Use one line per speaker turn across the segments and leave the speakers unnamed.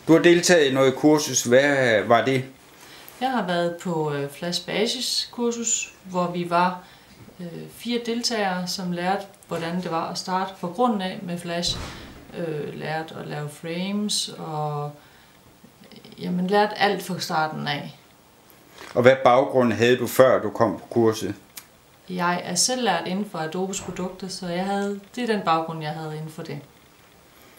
Du har deltaget i noget kursus. Hvad var det?
Jeg har været på Flash basiskursus, hvor vi var 4 deltagere, som lærte, hvordan det var at starte fra grunden af med Flash. Lærte at lave frames og lærte alt fra starten af.
Og hvad baggrund havde du, før du kom på kurset?
Jeg er selv lært inden for Adobes produkter, så det er den baggrund, jeg havde inden for det.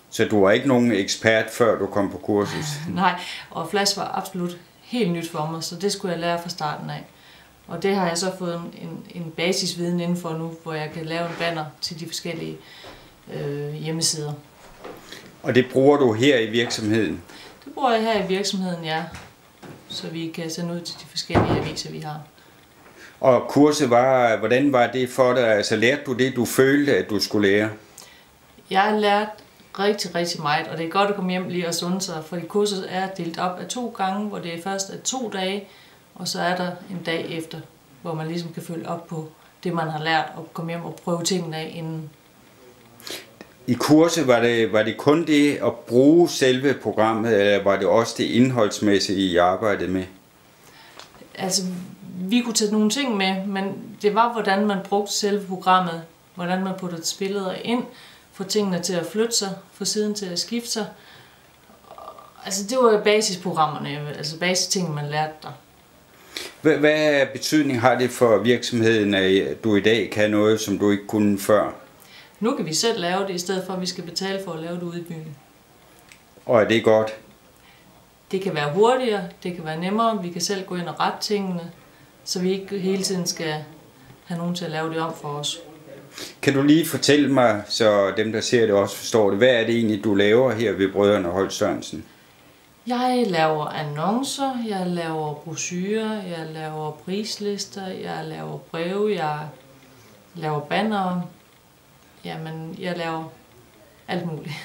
Så du var ikke nogen ekspert, før du kom på kursus?
Nej, og Flash var absolut helt nyt for mig, så det skulle jeg lære fra starten af. Og det har jeg så fået en basisviden inden for nu, hvor jeg kan lave en banner til de forskellige hjemmesider.
Og det bruger du her i virksomheden?
Det bruger jeg her i virksomheden, ja. Så vi kan sende ud til de forskellige aviser, vi har.
Og kurset hvordan var det for dig? Altså lærte du det, du følte, at du skulle lære?
Jeg har lært rigtig, rigtig meget, og det er godt at komme hjem lige og sunde sig, fordi kurset er delt op af 2 gange, hvor det først er 2 dage, og så er der en dag efter, hvor man ligesom kan følge op på det, man har lært, og komme hjem og prøve tingene af inden.
I kurset var det kun det at bruge selve programmet, eller var det også det indholdsmæssige, I arbejdede med?
Altså, vi kunne tage nogle ting med, men det var, hvordan man brugte selve programmet, hvordan man puttede billeder ind, få tingene til at flytte sig, få siden til at skifte sig. Altså, det var basisprogrammerne, altså basistingene, man lærte der.
Hvad betydning har det for virksomheden, at du i dag kan noget, som du ikke kunne før?
Nu kan vi selv lave det, i stedet for at vi skal betale for at lave det ude i byen.
Og er det godt?
Det kan være hurtigere, det kan være nemmere, vi kan selv gå ind og rette tingene, så vi ikke hele tiden skal have nogen til at lave det om for os.
Kan du lige fortælle mig, så dem der ser det også forstår det, hvad er det egentlig du laver her ved Brødrene Holt Sørensen?
Jeg laver annoncer, jeg laver brochurer, jeg laver prislister, jeg laver breve, jeg laver bannere. Jamen, jeg laver alt muligt.